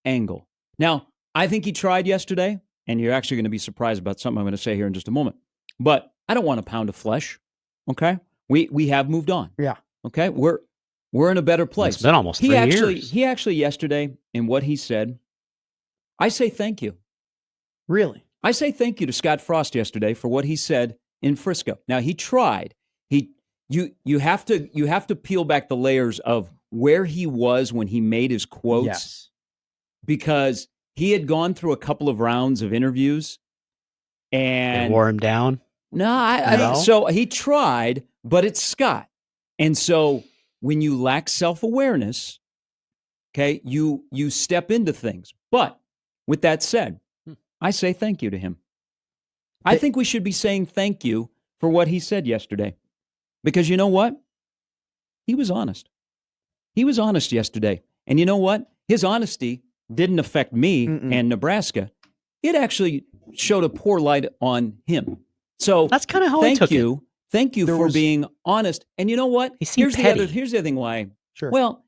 angle. Now, I think he tried yesterday, and you're actually going to be surprised about something I'm going to say here in just a moment. But I don't want a pound of flesh. Okay, we have moved on. Yeah. Okay, we're in a better place. It's been almost 3 years. He actually yesterday, in what he said, I say thank you. Really? I say thank you to Scott Frost yesterday for what he said in Frisco. Now, he tried. You have to peel back the layers of where he was when he made his quotes. Yes. Because he had gone through a couple of rounds of interviews and They wore him down. No, so he tried, but it's Scott. And so when you lack self-awareness, okay, you step into things. But with that said, I say thank you to him. I think we should be saying thank you for what he said yesterday. Because you know what? He was honest. He was honest yesterday. And you know what? His honesty didn't affect me and Nebraska. It actually showed a poor light on him. So that's kind of how I took it. Thank you for being honest. And you know what? Here's the other thing why. Sure. Well,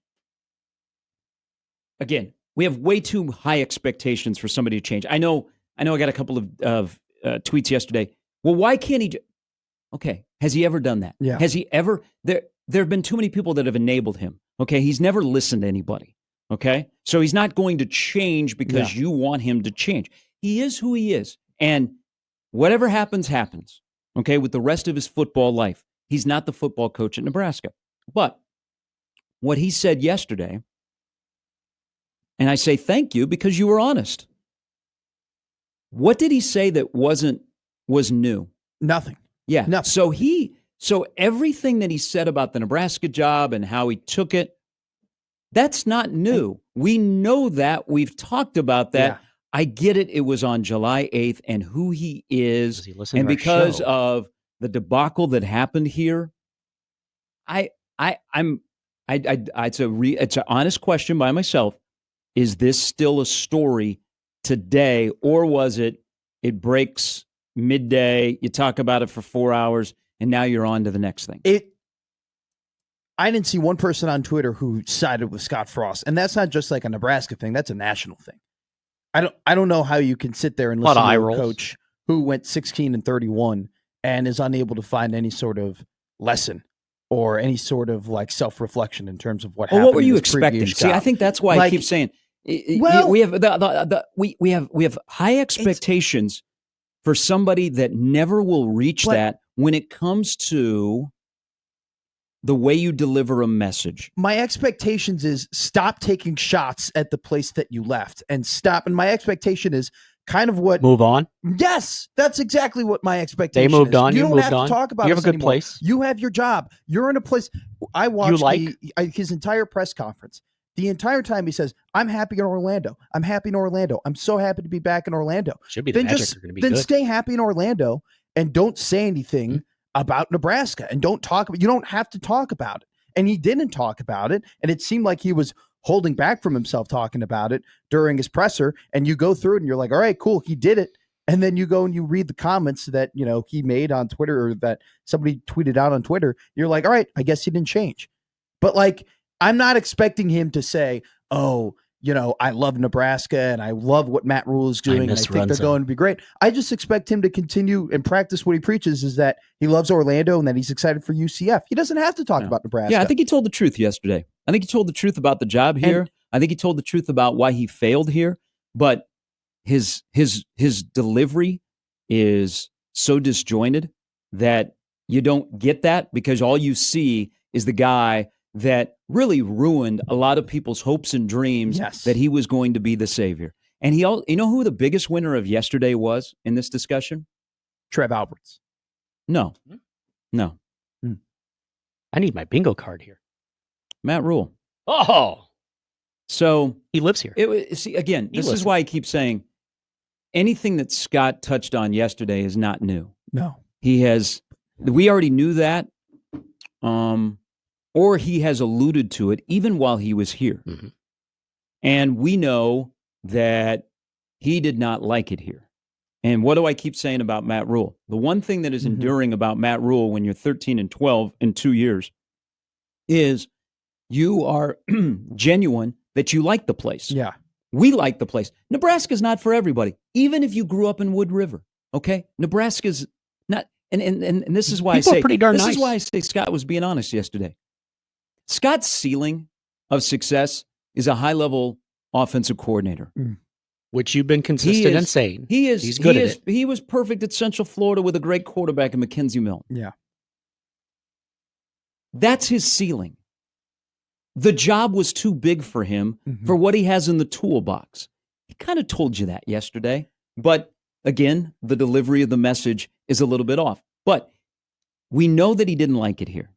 again, we have way too high expectations for somebody to change. I know I got a couple of tweets yesterday. Well, why can't he? Okay. Has he ever done that? Yeah. Has he ever? There have been too many people that have enabled him. Okay. He's never listened to anybody. Okay. So he's not going to change because you want him to change. He is who he is. And whatever happens, happens. Okay. With the rest of his football life, he's not the football coach at Nebraska. But what he said yesterday, and I say thank you because you were honest. What did he say that was new? Nothing. Yeah. Nothing. So everything that he said about the Nebraska job and how he took it, that's not new. We know that. We've talked about that. Yeah. I get it. It was on July 8th and who he is. He And because of the debacle that happened here, it's an honest question by myself. Is this still a story today, or was it breaks midday, you talk about it for 4 hours, and now you're on to the next thing? I didn't see one person on Twitter who sided with Scott Frost, and that's not just like a Nebraska thing, that's a national thing. I don't know how you can sit there and listen to a coach who went 16-31 and is unable to find any sort of lesson or any sort of like self-reflection in terms of what happened. What were you expecting? See, I think that's why I keep saying we have high expectations for somebody that never will reach that when it comes to the way you deliver a message. My expectations is stop taking shots at the place that you left and stop. And my expectation is kind of what move on. Yes, that's exactly what my expectation is. They moved on. You don't moved have on. To talk about you have a good anymore. place. You have your job. You're in a place. I watched his entire press conference. The entire time he says, I'm happy in Orlando. I'm happy in Orlando. I'm so happy to be back in Orlando. Should be the Magic are going to be good. Then stay happy in Orlando and don't say anything about Nebraska and don't talk about. You don't have to talk about it. And he didn't talk about it. And it seemed like he was holding back from himself talking about it during his presser. And you go through it and you're like, all right, cool. He did it. And then you go and you read the comments that, he made on Twitter or that somebody tweeted out on Twitter. You're like, all right, I guess he didn't change. But I'm not expecting him to say, oh, I love Nebraska and I love what Matt Rhule is doing. And I think they're going to be great. I just expect him to continue and practice what he preaches is that he loves Orlando and that he's excited for UCF. He doesn't have to talk about Nebraska. Yeah, I think he told the truth yesterday. I think he told the truth about the job here. I think he told the truth about why he failed here. But his delivery is so disjointed that you don't get that because all you see is the guy that really ruined a lot of people's hopes and dreams that he was going to be the savior. And you know who the biggest winner of yesterday was in this discussion? Trev Alberts. No. I need my bingo card here. Matt Rhule. Oh. So he lives here. This is why I keep saying anything that Scott touched on yesterday is not new. No. We already knew that. Or he has alluded to it even while he was here. Mm-hmm. And we know that he did not like it here. And what do I keep saying about Matt Rhule? The one thing that is enduring about Matt Rhule when you're 13-12 in 2 years is you are genuine that you like the place. Yeah. We like the place. Nebraska's not for everybody, even if you grew up in Wood River. Okay, Nebraska's not, and this is why People I say are pretty darn this nice. is why I say Scott was being honest yesterday. Scott's ceiling of success is a high-level offensive coordinator, which you've been consistent in saying. He's good at it. He was perfect at Central Florida with a great quarterback in Mackenzie Milton. Yeah, that's his ceiling. The job was too big for him for what he has in the toolbox. He kind of told you that yesterday, but again, the delivery of the message is a little bit off. But we know that he didn't like it here.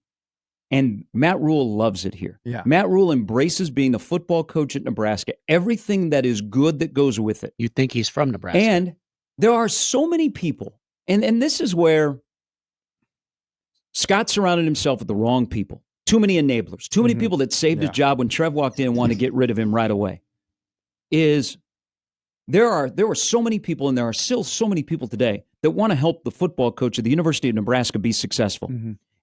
And Matt Rhule loves it here. Yeah. Matt Rhule embraces being the football coach at Nebraska, everything that is good that goes with it. You think he's from Nebraska. And there are so many people, and this is where Scott surrounded himself with the wrong people. Too many enablers, too many people that saved his job when Trev walked in and wanted to get rid of him right away. There were so many people, and there are still so many people today that want to help the football coach at the University of Nebraska be successful.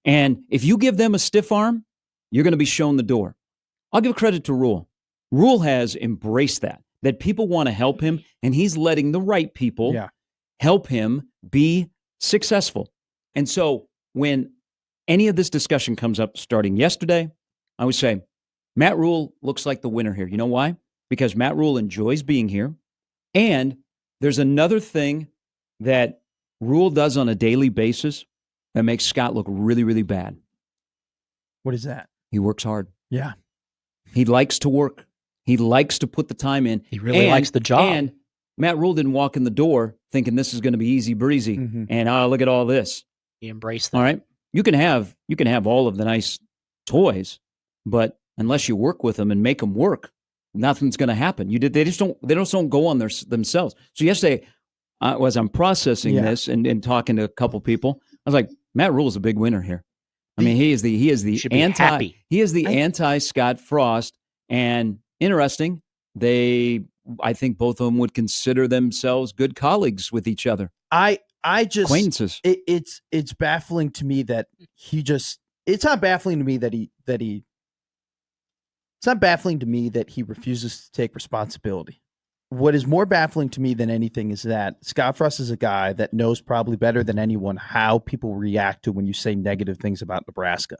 And if you give them a stiff arm, you're going to be shown the door. I'll give credit to Rhule. Rhule has embraced that people want to help him, and he's letting the right people help him be successful. And so when any of this discussion comes up starting yesterday, I would say, Matt Rhule looks like the winner here. You know why? Because Matt Rhule enjoys being here. And there's another thing that Rhule does on a daily basis that makes Scott look really, really bad. What is that? He works hard. Yeah. He likes to work. He likes to put the time in. He really likes the job. And Matt Rhule didn't walk in the door thinking this is going to be easy breezy and look at all this. He embraced that. All right. You can have all of the nice toys, but unless you work with them and make them work, nothing's going to happen. They just don't go on themselves. So yesterday, as I'm processing this and talking to a couple people, I was like, Matt Rhule is a big winner here. I mean, he is the anti Scott Frost, and interesting. I think both of them would consider themselves good colleagues with each other. I just acquaintances. It's baffling to me that it's not baffling to me that it's not baffling to me that he refuses to take responsibility. What is more baffling to me than anything is that Scott Frost is a guy that knows probably better than anyone how people react to when you say negative things about Nebraska.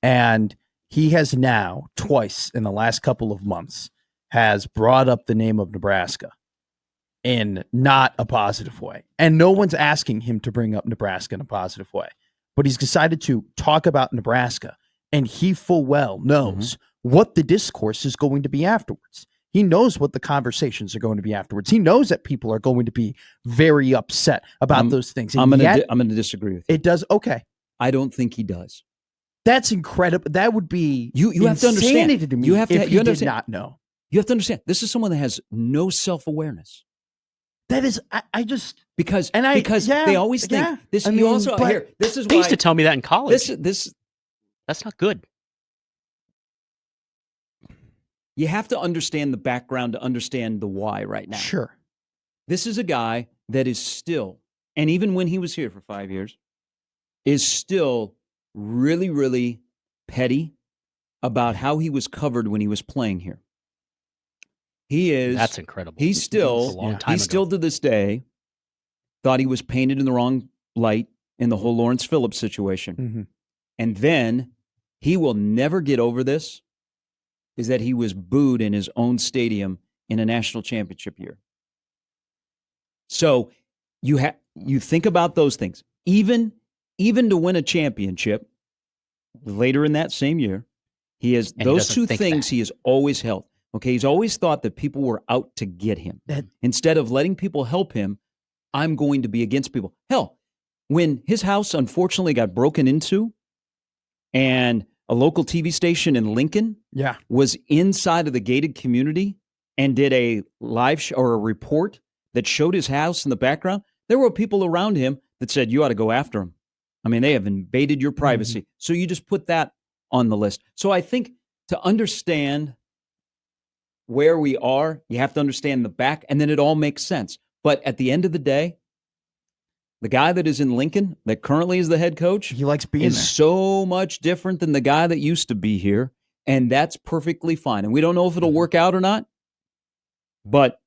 And he has now twice in the last couple of months has brought up the name of Nebraska in not a positive way. And no one's asking him to bring up Nebraska in a positive way. But he's decided to talk about Nebraska, and he full well knows what the discourse is going to be afterwards. He knows what the conversations are going to be afterwards. He knows that people are going to be very upset about those things. I'm going to disagree with you. It does. Okay. I don't think he does. That's incredible. That would be you have to understand. To me you have to, if you did not know. You have to understand. This is someone that has no self-awareness. That is, I just because they always think this. I mean, you also here. This is they why used to tell me that in college. That's not good. You have to understand the background to understand the why right now. Sure. This is a guy that is still, and even when he was here for 5 years, is still really, really petty about how he was covered when he was playing here. He is. That's incredible. He's still, still to this day, thought he was painted in the wrong light in the whole Lawrence Phillips situation. And then he will never get over this, is that he was booed in his own stadium in a national championship year. So you think about those things. Even to win a championship later in that same year, he has those two things he has always held. Okay, he's always thought that people were out to get him. Instead of letting people help him, I'm going to be against people. Hell, when his house unfortunately got broken into and a local TV station in Lincoln was inside of the gated community and did a live or a report that showed his house in the background, there were people around him that said, you ought to go after him. I mean, they have invaded your privacy. So you just put that on the list. So I think to understand where we are, you have to understand the back, and then it all makes sense. But at the end of the day, the guy that is in Lincoln, that currently is the head coach, he likes being there. So much different than the guy that used to be here, and that's perfectly fine. And we don't know if it'll work out or not, But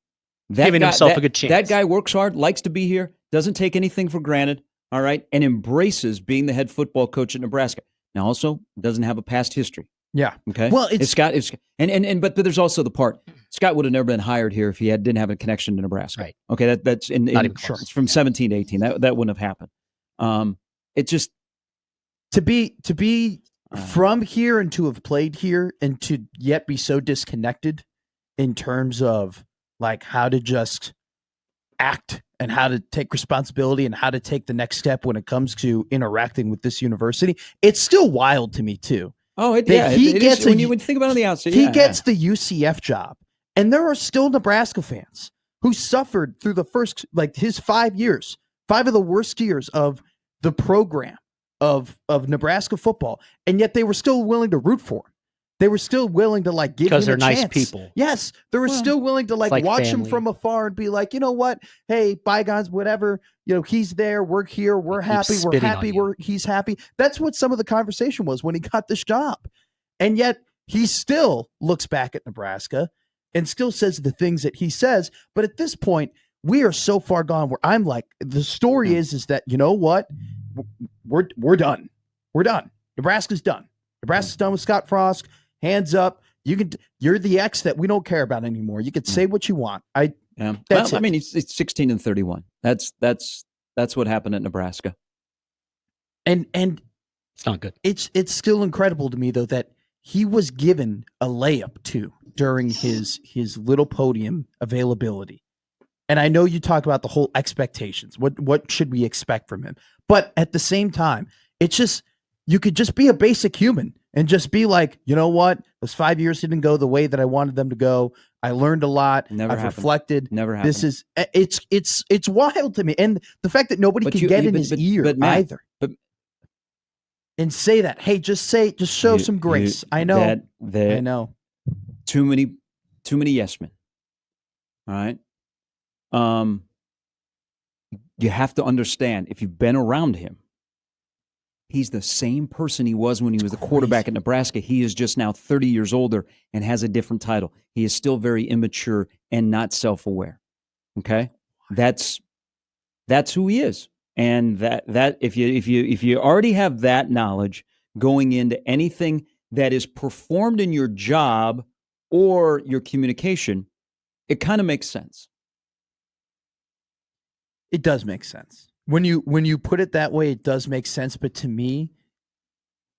giving himself a good chance. That guy works hard, likes to be here, doesn't take anything for granted, all right, and embraces being the head football coach at Nebraska. Now, also doesn't have a past history. Yeah. Okay. Well, but there's also the part Scott would have never been hired here if he didn't have a connection to Nebraska. Right. Okay. That's Not even sure. It's from 17 to 18. That wouldn't have happened. It just to be from here and to have played here and to yet be so disconnected in terms of like how to just act and how to take responsibility and how to take the next step when it comes to interacting with this university. It's still wild to me too. Oh, it is. When you think about it on the outside, he gets the UCF job, and there are still Nebraska fans who suffered through the first, like his 5 years, 5 of the worst years of the program of Nebraska football, and yet they were still willing to root for him. They were still willing to like give him a chance. Because they're nice people. Yes, they were still willing to like watch family. him from afar and be like, you know what? Hey, bygones, whatever. You know, he's there. We're here. We're happy. We're happy. He's happy. That's what some of the conversation was when he got this job, and yet he still looks back at Nebraska and still says the things that he says. But at this point, we are so far gone where I'm like, the story is that you know what? We're done. We're done. Nebraska's done. Nebraska's done with Scott Frost. Hands up. You're the ex that we don't care about anymore. You could say what you want. I mean, it's 16 and 31. That's what happened at Nebraska. And it's not good. It's still incredible to me though that he was given a layup too during his little podium availability. And I know you talk about the whole expectations. What should we expect from him? But at the same time, it's just you could just be a basic human and just be like, you know what? Those 5 years didn't go the way that I wanted them to go. I learned a lot. I've reflected. Never happened. This is it's wild to me, and the fact that nobody can get in his ear either. And say that, hey, just show some grace. I know. I know. Too many yes men. All right. You have to understand if you've been around him. He's the same person he was when he was the quarterback at Nebraska. He is just now 30 years older and has a different title. He is still very immature and not self-aware. Okay? That's who he is. And that if you already have that knowledge going into anything that is performed in your job or your communication, it kind of makes sense. It does make sense. When you put it that way, it does make sense. But to me,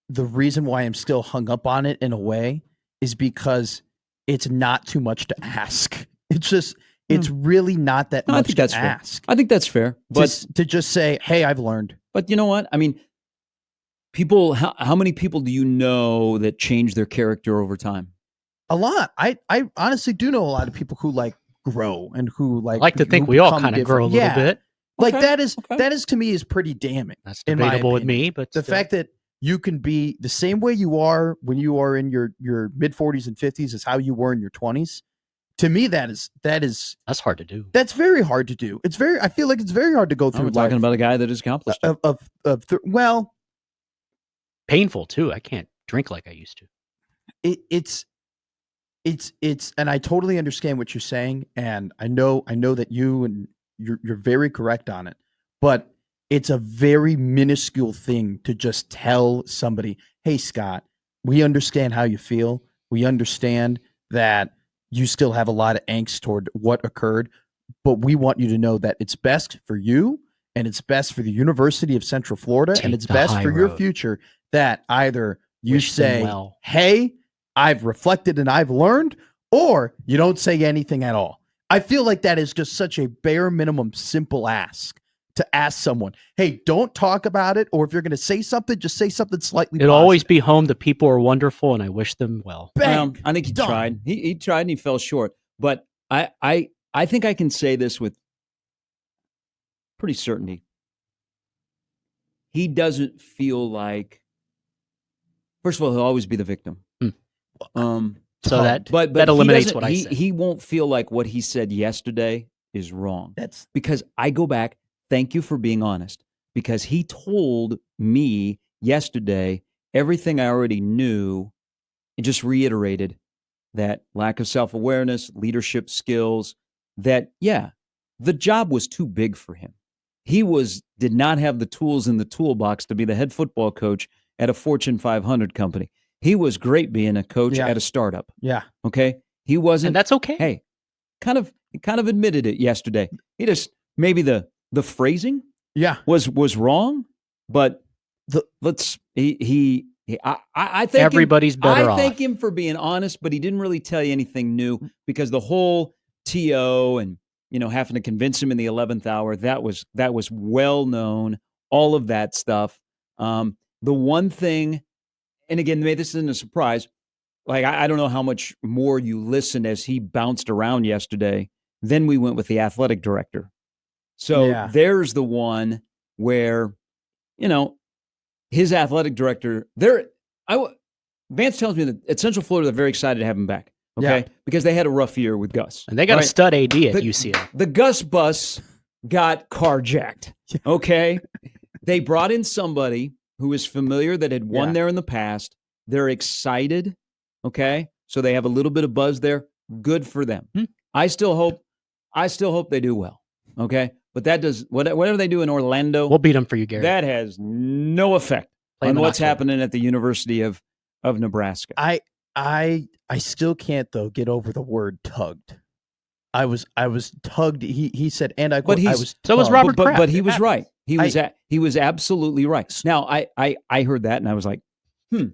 the reason why I'm still hung up on it in a way is because it's not too much to ask. It's just, it's really not that much to ask. I think that's fair. But to just say, hey, I've learned. But you know what? I mean, people, how many people do you know that change their character over time? A lot. I honestly do know a lot of people who like grow and who like. I like to think we all kind of grow a little bit. Like that is to me is pretty damning. That's debatable with me, but the fact that you can be the same way you are when you are in your mid 40s and 50s is how you were in your 20s. To me, that's hard to do. That's very hard to do. I feel like it's very hard to go through. We're talking about a guy that has accomplished it. Well, painful too. I can't drink like I used to. It's and I totally understand what you're saying, and I know that you're very correct on it, but it's a very minuscule thing to just tell somebody, hey, Scott, we understand how you feel. We understand that you still have a lot of angst toward what occurred, but we want you to know that it's best for you and it's best for the University of Central Florida and it's best for your future that either you say, hey, I've reflected and I've learned, or you don't say anything at all. I feel like that is just such a bare minimum simple ask to ask someone, hey, don't talk about it, or if you're going to say something, just say something slightly It'll always be home. The people are wonderful, and I wish them well. Well, I think he tried. He tried and he fell short. But I think I can say this with pretty certainty. He doesn't feel like, first of all, he'll always be the victim. So that eliminates what I said. He won't feel like what he said yesterday is wrong. That's because I go back. Thank you for being honest. Because he told me yesterday everything I already knew and just reiterated. that lack of self-awareness, leadership skills, that, yeah, the job was too big for him. He did not have the tools in the toolbox to be the head football coach at a Fortune 500 company. He was great being a coach at a startup. Yeah. Okay. He wasn't. And that's okay. Hey, he kind of admitted it yesterday. He just, maybe the phrasing was wrong, but I think everybody's better off. I thank him for being honest, but he didn't really tell you anything new, because the whole TO and, having to convince him in the 11th hour, that was well known, all of that stuff. The one thing, and again, maybe this isn't a surprise, like, I don't know how much more you listened as he bounced around yesterday. Then we went with the athletic director. So there's the one where, his athletic director, Vance tells me that at Central Florida, they're very excited to have him back. Okay. Because they had a rough year with Gus. And they got a stud AD at UCLA. The Gus bus got carjacked. Okay. They brought in somebody who is familiar, that had won there in the past. They're excited. Okay. So they have a little bit of buzz there. Good for them. I still hope they do well. Okay. But that does, whatever they do in Orlando, we'll beat them for you, Gary. That has no effect on what's happening at the University of Nebraska. I still can't, though, get over the word tugged. I was tugged. He said, and I quote, I was tugged. So was Robert Kraft. But he was right. He was absolutely right. Now, I heard that and I was like, did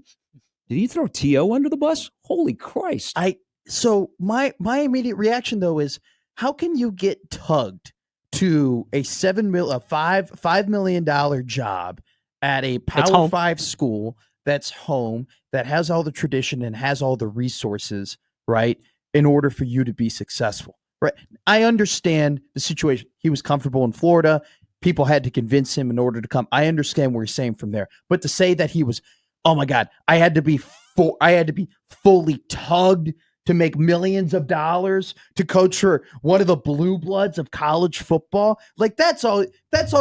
he throw T.O. under the bus? Holy Christ. So my immediate reaction, though, is, how can you get tugged to a $5 million job at a Power 5 school that's home, that has all the tradition and has all the resources, right, in order for you to be successful, right? I understand the situation. He was comfortable in Florida. People had to convince him in order to come. I understand where he's saying from there. But to say that he was, oh my God, I had to be fully tugged to make millions of dollars to coach for one of the blue bloods of college football. Like, that's all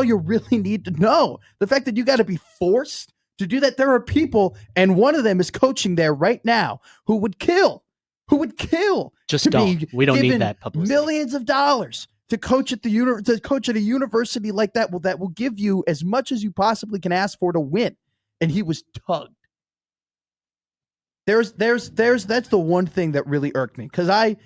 you really need to know. The fact that you got to be forced to do that. There are people, and one of them is coaching there right now, who would kill. Just don't. We don't need that publicity. Millions of dollars to coach at a university like that will give you as much as you possibly can ask for to win. And he was tugged. That's the one thing that really irked me, because I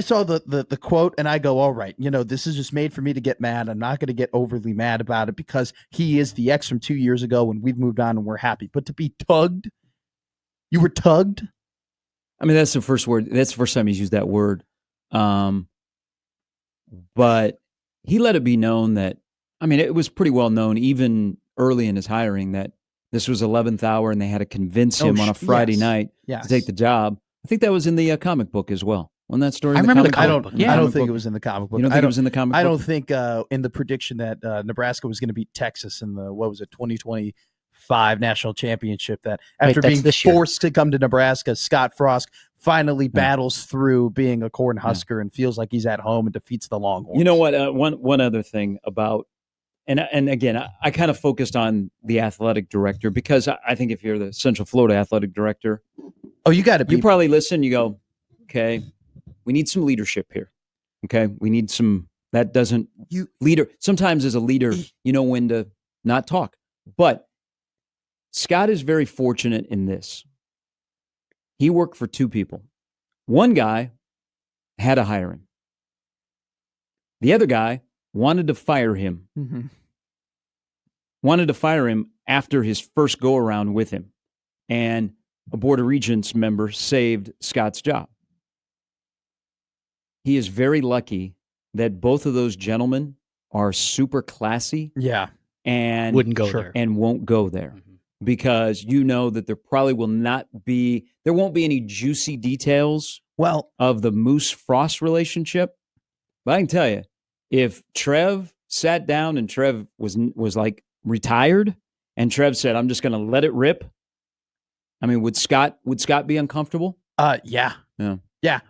saw the quote and I go, all right, this is just made for me to get mad. I'm not going to get overly mad about it, because he is the ex from 2 years ago and we've moved on and we're happy. But to be tugged, you were tugged. I mean, that's the first word. That's the first time he's used that word. But he let it be known that, I mean, it was pretty well known even early in his hiring that this was 11th hour and they had to convince him on a Friday night to take the job. I think that was in the comic book as well. Wasn't that story? I remember the comic book. I don't think it was in the comic book. You don't think it was in the comic book? I don't think in the prediction that Nebraska was going to beat Texas in the 2025 national championship, that after being forced to come to Nebraska, Scott Frost finally battles through being a Cornhusker and feels like he's at home and defeats the Longhorns. You know what? One other thing about, and again, I kind of focused on the athletic director, because I think if you're the Central Florida athletic director, you got to be. You probably listen. You go, okay, we need some leadership here. Okay, we need some. That doesn't leader. Sometimes as a leader, you know when to not talk. But Scott is very fortunate in this. He worked for two people. One guy had to hire him. The other guy wanted to fire him. Mm-hmm. Wanted to fire him after his first go around with him. And a Board of Regents member saved Scott's job. He is very lucky that both of those gentlemen are super classy. Yeah. And wouldn't go there. And won't go there. Mm-hmm. Because you know that there probably won't be any juicy details of the Moose Frost relationship. But I can tell you, if Trev sat down and Trev was like retired and Trev said, I'm just going to let it rip, I mean, would Scott be uncomfortable? Yeah.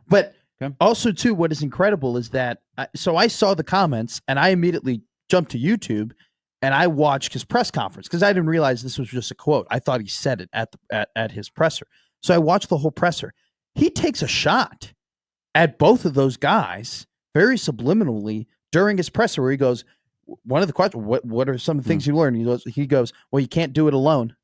But also, too, what is incredible is that, so I saw the comments and I immediately jumped to YouTube and I watched his press conference, because I didn't realize this was just a quote. I thought he said it at his presser. So I watched the whole presser. he takes a shot at both of those guys very subliminally during his presser where he goes, one of the questions, what are some of the things you learned? He goes, well, you can't do it alone,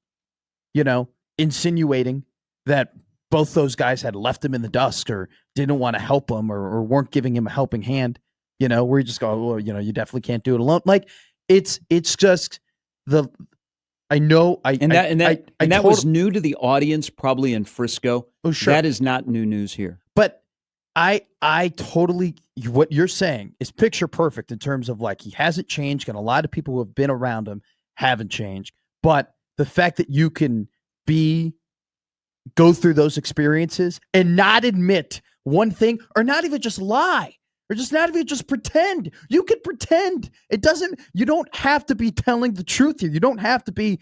insinuating that both those guys had left him in the dust or didn't want to help him or weren't giving him a helping hand, where you just go, well, you definitely can't do it alone. Like it's just I know that was new to the audience, probably in Frisco. Oh, sure. That is not new news here. But I totally, what you're saying is picture perfect in terms of like he hasn't changed, and a lot of people who have been around him haven't changed. But the fact that you can go through those experiences and not admit one thing, or not even just lie, or just not even just pretend. You can pretend. You don't have to be telling the truth here. You don't have to be,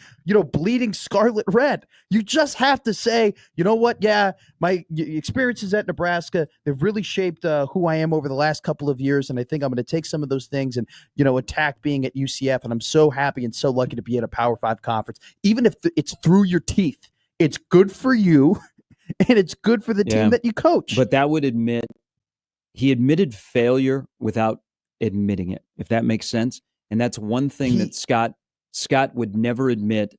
bleeding scarlet red. You just have to say, you know what? Yeah, my experiences at Nebraska, they've really shaped who I am over the last couple of years. And I think I'm going to take some of those things and, attack being at UCF. And I'm so happy and so lucky to be at a Power 5 conference. Even if it's through your teeth, it's good for you and it's good for the team that you coach. But that would he admitted failure without admitting it, if that makes sense. And that's one thing that Scott would never admit.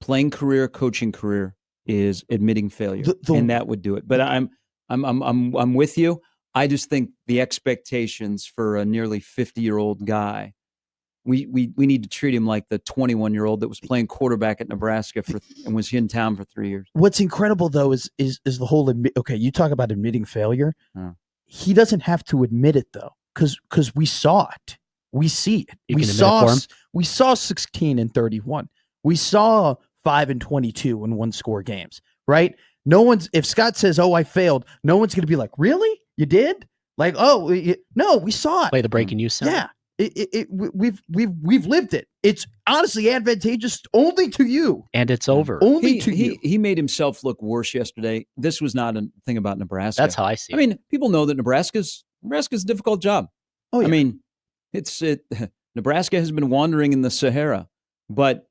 Playing career, coaching career is admitting failure, and that would do it. But I'm with you. I just think the expectations for a nearly 50-year-old guy, we need to treat him like the 21-year-old that was playing quarterback at Nebraska and was in town for 3 years. What's incredible though is the whole you talk about admitting failure. He doesn't have to admit it though, because we saw it. We see it. We saw 16 and 31. We saw 5 and 22 in one score games, right? If Scott says, "Oh, I failed," no one's going to be like, "Really? You did?" Like, "Oh, no, we saw it." Play the breaking news sound. Yeah. We've lived it. It's honestly advantageous only to you. And it's over. Only to you. He made himself look worse yesterday. This was not a thing about Nebraska. That's how I see it. I mean, people know that Nebraska's a difficult job. Oh, yeah. I mean, Nebraska has been wandering in the Sahara. But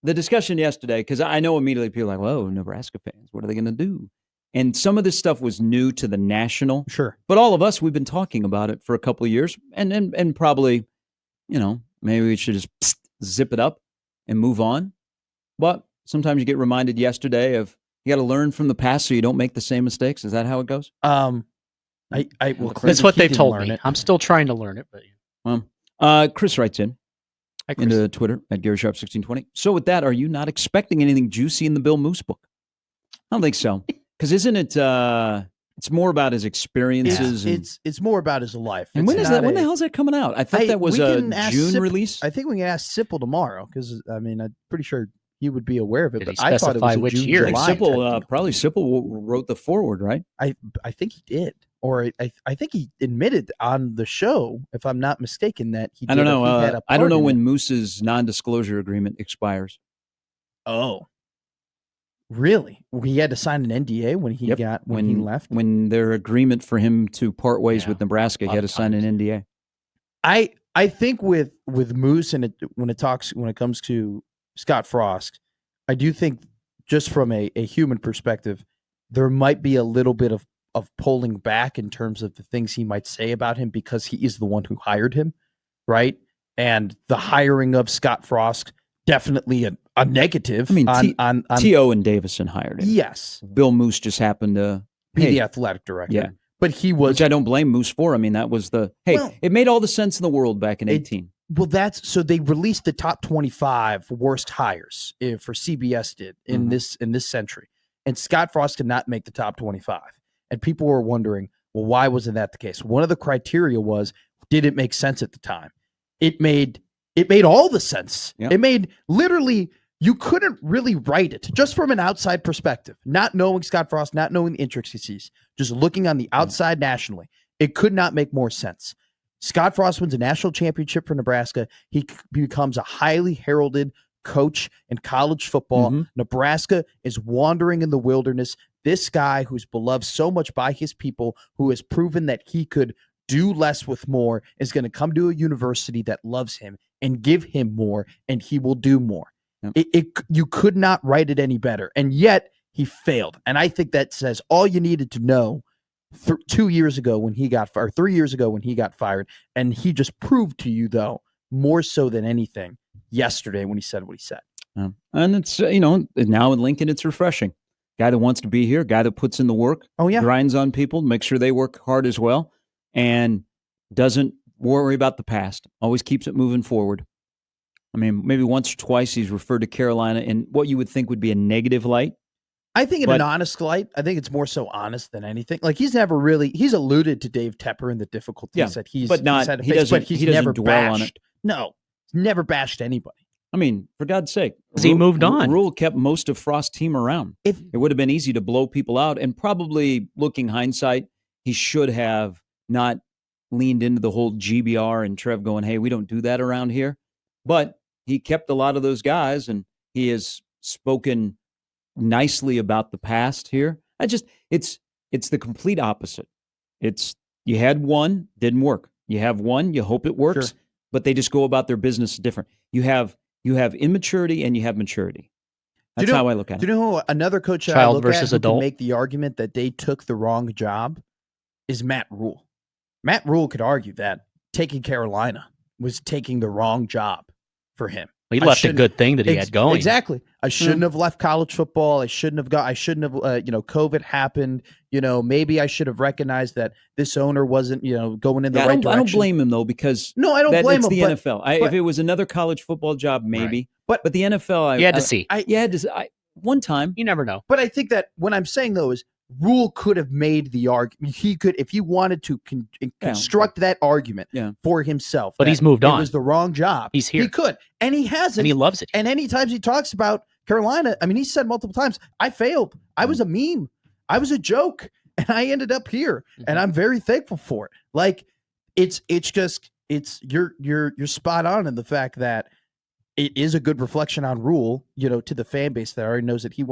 the discussion yesterday, because I know immediately people are like, whoa, Nebraska fans, what are they going to do? And some of this stuff was new to the national. Sure. But all of us, we've been talking about it for a couple of years. And probably, maybe we should just zip it up and move on. But sometimes you get reminded yesterday of you got to learn from the past so you don't make the same mistakes. Is that how it goes? That's what they told me. I'm still trying to learn it. But Chris writes into Twitter at GarySharp1620. So with that, are you not expecting anything juicy in the Bill Moose book? I don't think so. Because isn't it? It's more about his experiences. It's more about his life. And when the hell is that coming out? I thought that was a June release. I think we can ask Sipple tomorrow because I'm pretty sure he would be aware of it. Did but he I thought it was which June, year? July. Sipple wrote the foreword, right? I think he did, or I think he admitted on the show, if I'm not mistaken, that he. I don't know. I don't know when Moose's non-disclosure agreement expires. Oh. Really? He had to sign an NDA when he he left? When their agreement for him to part ways with Nebraska, he had to sign an NDA. I think with Moose and when it comes to Scott Frost, I do think just from a human perspective, there might be a little bit of pulling back in terms of the things he might say about him because he is the one who hired him, right? And the hiring of Scott Frost, definitely a negative. I mean, T.O. and Davison hired him. Yes. Bill Moose just happened to be the athletic director. Yeah. But he was. Which I don't blame Moose for. I mean, that was it made all the sense in the world back in 18. Well, so they released the top 25 worst hires for CBS did in this century. And Scott Frost did not make the top 25. And people were wondering, well, why wasn't that the case? One of the criteria was, did it make sense at the time? It made all the sense. Yeah. It made literally, you couldn't really write it just from an outside perspective, not knowing Scott Frost, not knowing the intricacies, just looking on the outside nationally. It could not make more sense. Scott Frost wins a national championship for Nebraska. He becomes a highly heralded coach in college football. Nebraska is wandering in the wilderness. This guy who's beloved so much by his people, who has proven that he could do less with more, is going to come to a university that loves him and give him more, and he will do more. Yep. You could not write it any better. And yet He failed. And I think that says all you needed to know 2 years ago when he got fired, 3 years ago when he got fired. And he just proved to you, though, more so than anything yesterday when he said what he said. And it's, now in Lincoln, it's refreshing. Guy that wants to be here, guy that puts in the work, grinds on people, make sure they work hard as well, and doesn't worry about the past, always keeps it moving forward. I mean, maybe once or twice he's referred to Carolina in what you would think would be a negative light. I think in an honest light, I think it's more so honest than anything. Like he's alluded to Dave Tepper and the difficulties that he's had to face, but he's never dwell on it. No, never bashed anybody. I mean, for God's sake, he moved on. Rhule kept most of Frost's team around. It would have been easy to blow people out, and probably looking hindsight, he should have not leaned into the whole GBR and Trev going, "Hey, we don't do that around here." But he kept a lot of those guys, and he has spoken nicely about the past here. It's the complete opposite. It's you had one, didn't work. You have one, you hope it works, but they just go about their business different. You have immaturity and you have maturity. That's how I look at it. Do you know who another coach that I look at who can make the argument that they took the wrong job is Matt Rhule. Matt Rhule could argue that taking Carolina was taking the wrong job for him. He left a good thing that he had going. Exactly. I shouldn't have left college football. I shouldn't have, COVID happened. Maybe I should have recognized that this owner wasn't, going in the right direction. I don't blame him though, because no, I don't blame him. It's the NFL. If it was another college football job, maybe. Right. But the NFL, you had to see. One time. You never know. But I think that what I'm saying though is Rhule could have made the argument. He could, if he wanted to construct that argument for himself. But he's moved on. It was the wrong job. He's here. He could. And he hasn't. And he loves it. And any times he talks about Carolina, I mean, he said multiple times, I failed. I was a meme. I was a joke. And I ended up here. Mm-hmm. And I'm very thankful for it. Like, you're spot on in the fact that it is a good reflection on Rhule, to the fan base that already knows that he